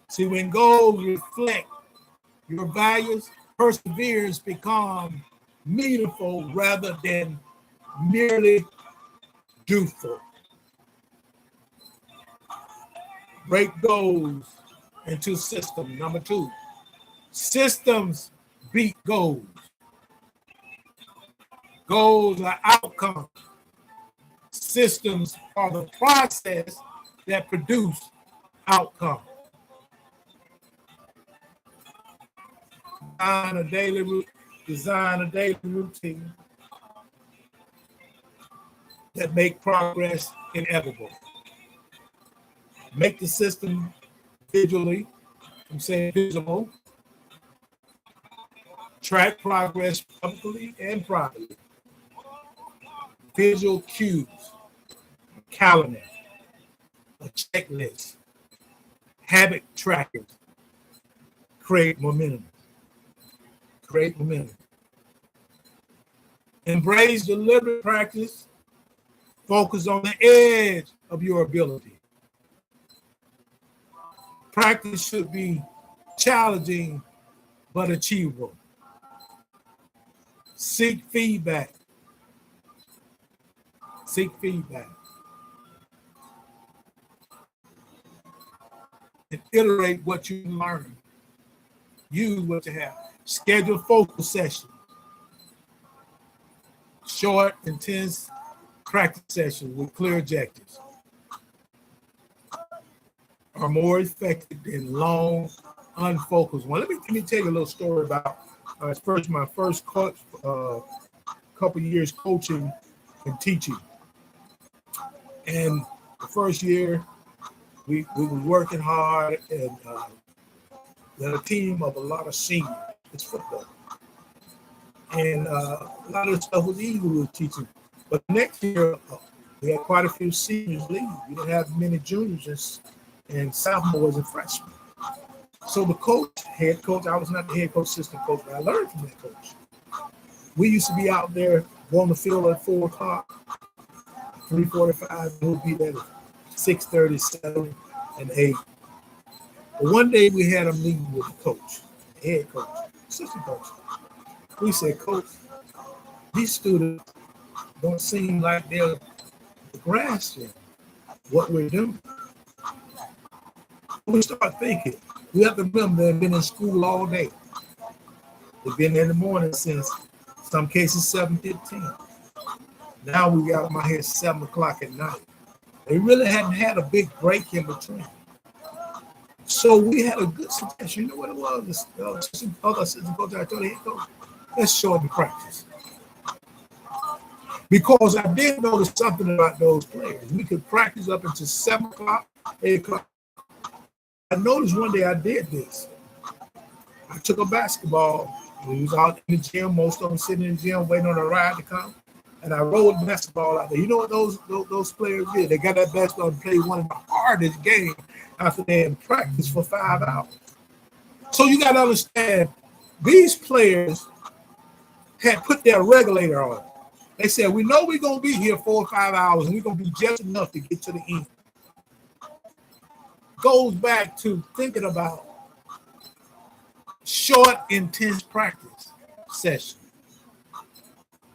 See, when goals reflect your values, perseverance becomes meaningful rather than merely doable. Break goals into systems. Number two, systems beat goals. Goals are outcomes. Systems are the process that produce outcomes. Design a daily routine that make progress inevitable. Make the system visible. Track progress publicly and privately. Visual cues, a calendar, a checklist, habit trackers, create momentum. Embrace deliberate practice. Focus on the edge of your ability. Practice should be challenging but achievable. Seek feedback. And iterate what you learn. Use what you have. Schedule focus sessions. Short, intense practice sessions with clear objectives are more effective than long, unfocused ones. Let me tell you a little story about my first coach, couple years coaching and teaching. And the first year, we were working hard, and we had a team of a lot of seniors. It's football. And a lot of the stuff was easy with teaching. But next year, we had quite a few seniors leave. We didn't have many juniors and sophomores and freshmen. So the head coach, I was not the head coach, assistant coach, but I learned from that coach. We used to be out there, go on the field at 4 o'clock, 3:45, and we'll be there at 6:30, 7, and 8. But one day we had a meeting with the coach, head coach, assistant coach. We said, Coach, these students don't seem like they're grasping what we're doing. We start thinking, we have to remember they've been in school all day. They've been there in the morning since, some cases, 7:15. Now we got them out here 7 o'clock at night. They really hadn't had a big break in between. So we had a good suggestion. You know what it was? Other assistant coach, I told the head coach, let's shorten practice. Because I did notice something about those players. We could practice up until 7 o'clock, 8 o'clock. I noticed one day I did this. I took a basketball We was out in the gym, most of them sitting in the gym waiting on a ride to come. And I rolled basketball out there. You know what those players did? They got that basketball and played one of the hardest games after they had practiced for 5 hours. So you got to understand, these players had put their regulator on. They said, we know we're going to be here 4 or 5 hours, and we're going to be just enough to get to the end. Goes back to thinking about short, intense practice session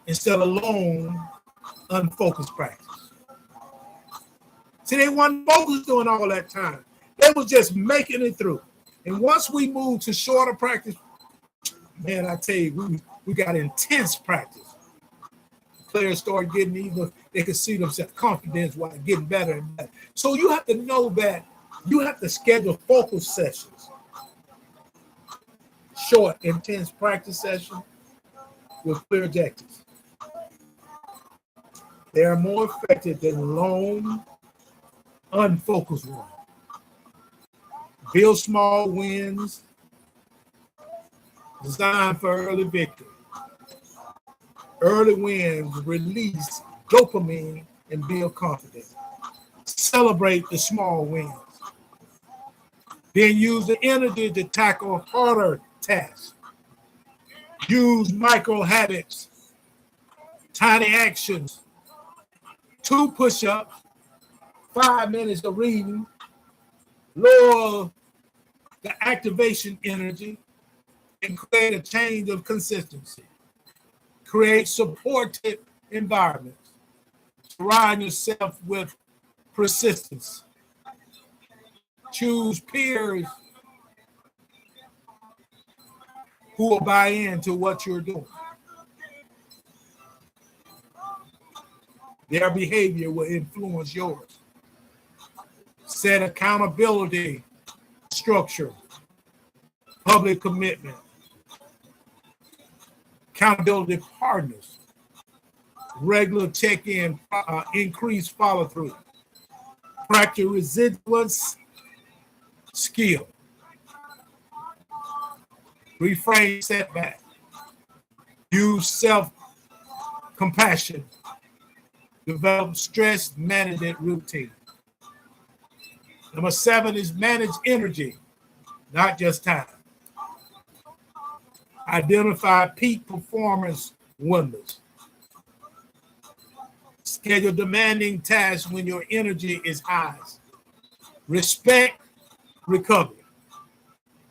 instead of long, unfocused practice. See, they weren't focused during all that time. They was just making it through. And once we moved to shorter practice, man, I tell you, we got intense practice. Players started getting even, they could see themselves confidence while getting better and better. So you have to know that you have to schedule focus sessions. Short, intense practice sessions with clear objectives. They are more effective than long, unfocused ones. Build small wins, designed for early victory. Early wins release dopamine and build confidence. Celebrate the small wins. Then use the energy to tackle harder tasks. Use micro habits, tiny actions, 2 push-ups, 5 minutes of reading, lower the activation energy, and create a change of consistency. Create supportive environments. Surround yourself with persistence. Choose peers who will buy into what you're doing. Their behavior will influence yours. Set accountability structure, public commitment, accountability partners, regular check-in, increased follow-through, practice resilience skill, reframe setback, use self-compassion, develop stress management routine. Number 7 is manage energy, not just time. Identify peak performance windows. Schedule demanding tasks when your energy is highest. Respect recovery.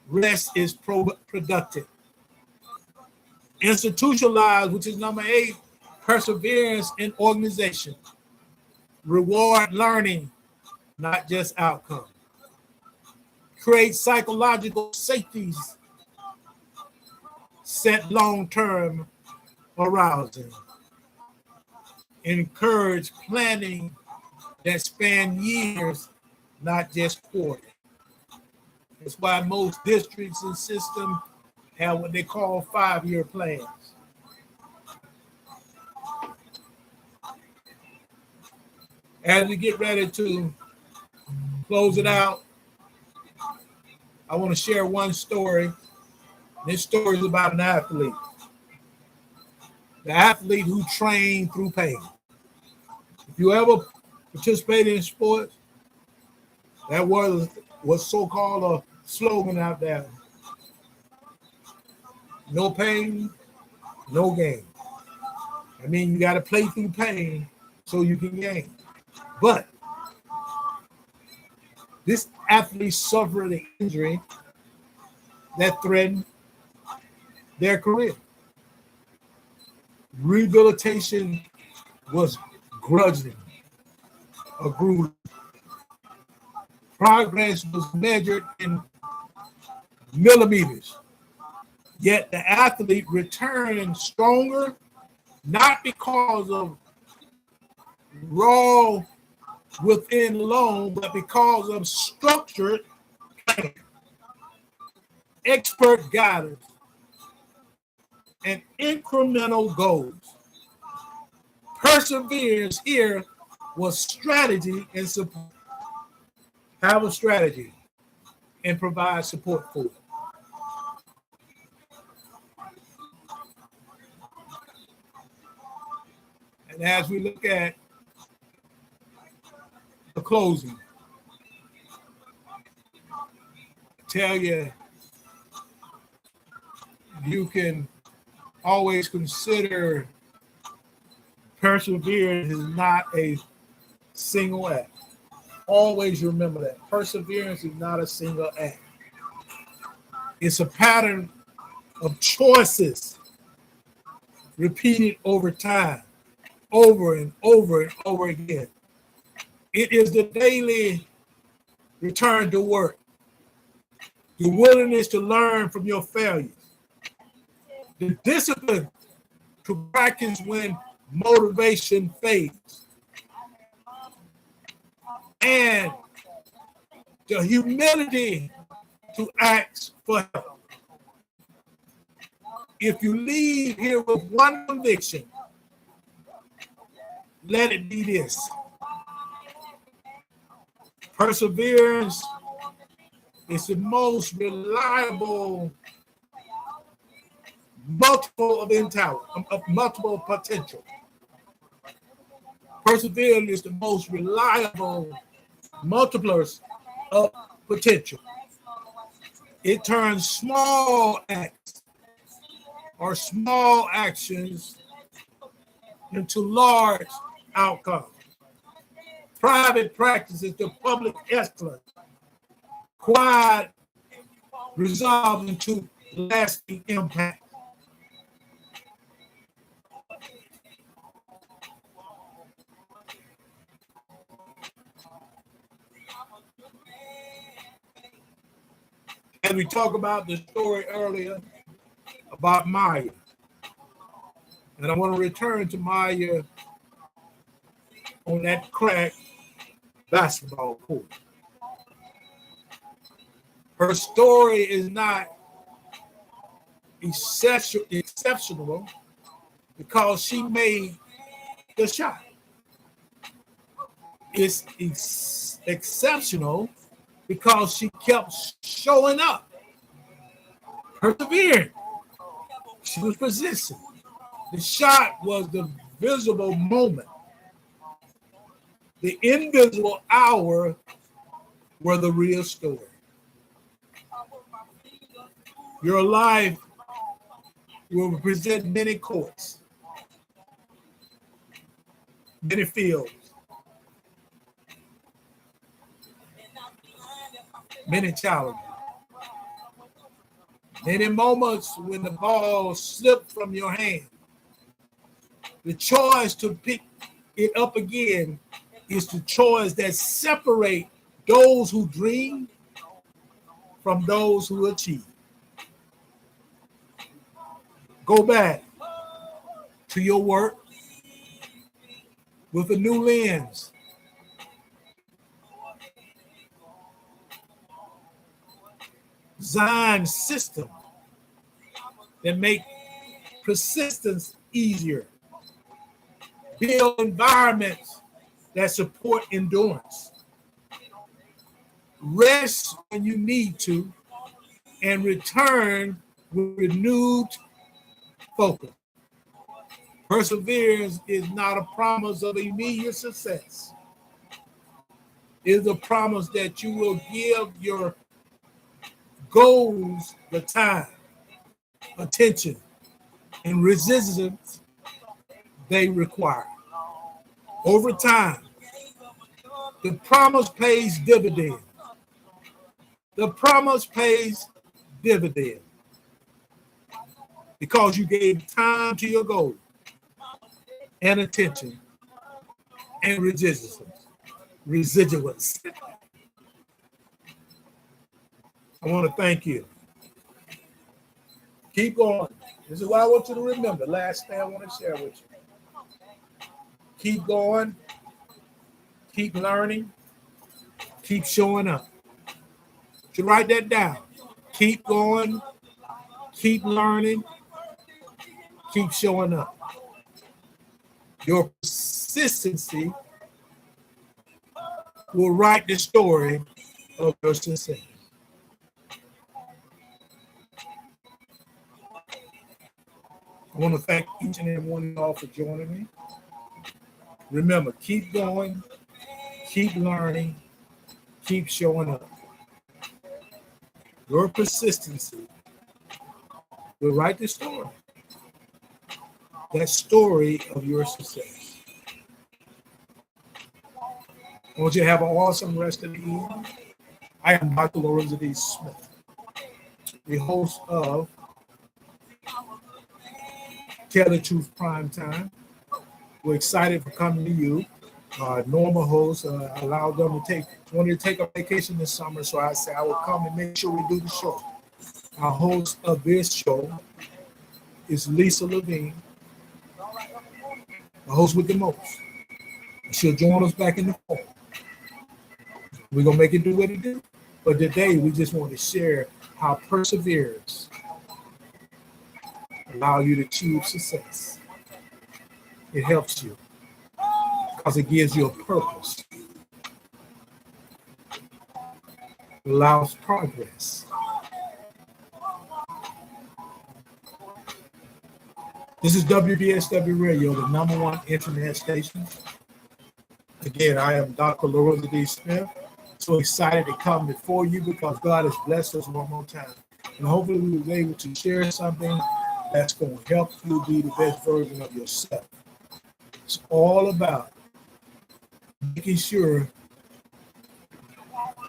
Rest is productive. Institutionalize, which is number 8, perseverance in organization. Reward learning, not just outcome. Create psychological safeties. Set long-term arousing. Encourage planning that span years, not just quarters. That's why most districts and systems have what they call 5-year plans. As we get ready to close it out, I want to share one story. This story is about an athlete. The athlete who trained through pain. If you ever participated in sports, that was so-called a slogan out there. No pain, no gain. I mean, you got to play through pain so you can gain. But this athlete suffered an injury that threatened their career. Rehabilitation was grudging or grueling. Progress was measured in millimeters. Yet the athlete returned stronger, not because of raw within alone, but because of structured planning, expert guidance, and incremental goals. Perseverance here was strategy and support. Have a strategy and provide support for it. And as we look at the closing, tell you, you can always consider perseverance is not a single act. Always remember that. Perseverance is not a single act. It's a pattern of choices repeated over time, over and over and over again. It is the daily return to work, the willingness to learn from your failures, the discipline to practice when motivation fades, and the humility to ask for help. If you leave here with one conviction, let it be this: perseverance is the most reliable multiple of multiple potential. Perseverance is the most reliable multiplers of potential. It turns small acts or small actions into large outcomes. Private practices to public excellence. Quiet resolve into lasting impact. As we talked about the story earlier about Maya, and I want to return to Maya on that crack basketball court. Her story is not exceptional because she made the shot. It's exceptional because she kept showing up, persevering. She was persistent. The shot was the visible moment. The invisible hour were the real story. Your life will represent many courts, many fields, many challenges, many moments when the ball slipped from your hand. The choice to pick it up again is the choice that separates those who dream from those who achieve. Go back to your work with a new lens. Design systems that make persistence easier. Build environments that support endurance. Rest when you need to and return with renewed focus. Perseverance is not a promise of immediate success. It is a promise that you will give your goals the time, attention, and resistance they require. Over time, the promise pays dividends. The promise pays dividends because you gave time to your goal and attention and residuals. I want to thank you. Keep going. This is what I want you to remember. Last thing I want to share with you. Keep going. Keep learning. Keep showing up. You write that down. Keep going. Keep learning. Keep showing up. Your consistency will write the story of your success. I want to thank each and every one of y'all for joining me. Remember, keep going, keep learning, keep showing up. Your persistency will write the story. That story of your success. I want you to have an awesome rest of the evening. I am Dr. Lorenzo D. Smith, the host of Tell the Truth Primetime. We're excited for coming to you. Normal host allowed them to wanted to take a vacation this summer, so I said I would come and make sure we do the show. Our host of this show is Lisa Levine, the host with the most. She'll join us back in the fall. We're going to make it do what it do. But today, we just want to share how perseverance allows you to achieve success. It helps you because it gives you a purpose. It allows progress. This is WBSW Radio, the #1 internet station. Again, I am Dr. Lorenzo D. Smith. So excited to come before you because God has blessed us one more time. And hopefully we were able to share something that's going to help you be the best version of yourself. It's all about making sure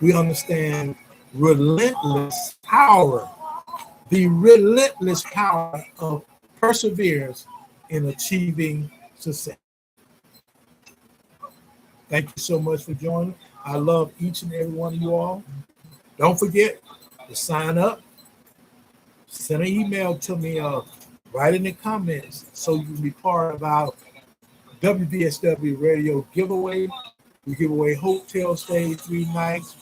we understand relentless power, the relentless power of perseverance in achieving success. Thank you so much for joining. I love each and every one of you all. Don't forget to sign up. Send an email to me, write in the comments so you can be part of our WBSW radio giveaway. We give away hotel stays 3 nights,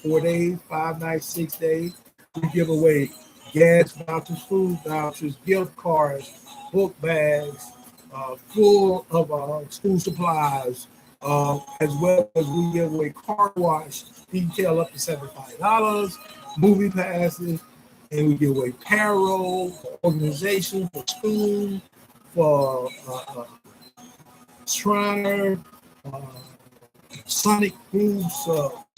4 days, 5 nights, 6 days. We give away gas vouchers, food vouchers, gift cards, book bags, full of school supplies, as well as we give away car wash detail up to $75, movie passes, and we give away payroll for organizations, for school, for Shriner, Sonic groups,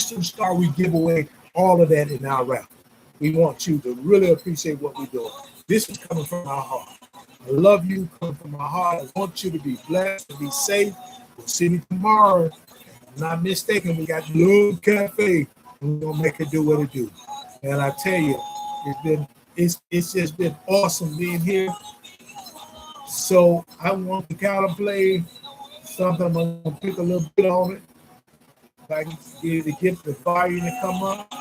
Eastern Star. We give away all of that in our raffle. We want you to really appreciate what we're doing. This is coming from our heart. I love you, coming from my heart. I want you to be blessed and be safe. We'll see you tomorrow. If I'm not mistaken, we got Love Cafe. We're gonna make it do what it do. And I tell you, it's just been awesome being here. So I want to kind of play something. I'm gonna pick a little bit on it. If I can get the volume to come up.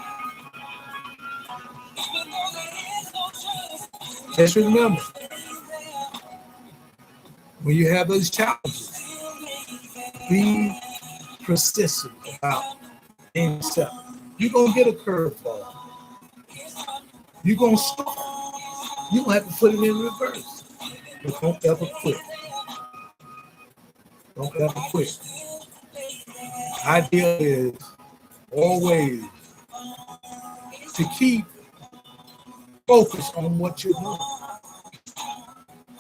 Just remember, when you have those challenges, be persistent about yourself. You're going to get a curveball. You're going to start. You're going to have to put it in reverse. But don't ever quit. Don't ever quit. The idea is always to keep focused on what you're doing.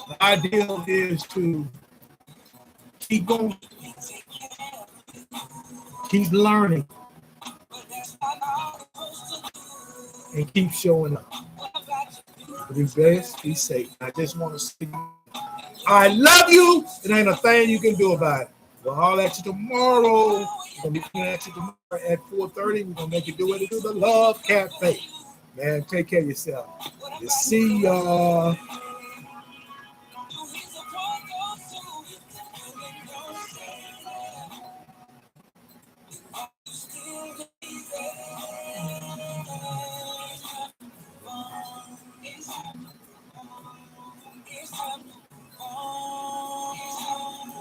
The ideal is to keep going, keep learning, and keep showing up. Be blessed, be safe. I just want to say, I love you. It ain't a thing you can do about it. We'll holler at you tomorrow. We're going to be coming at you tomorrow at 4:30. We're going to make it do what it do. The Love Cafe. Man, take care of yourself. You see y'all.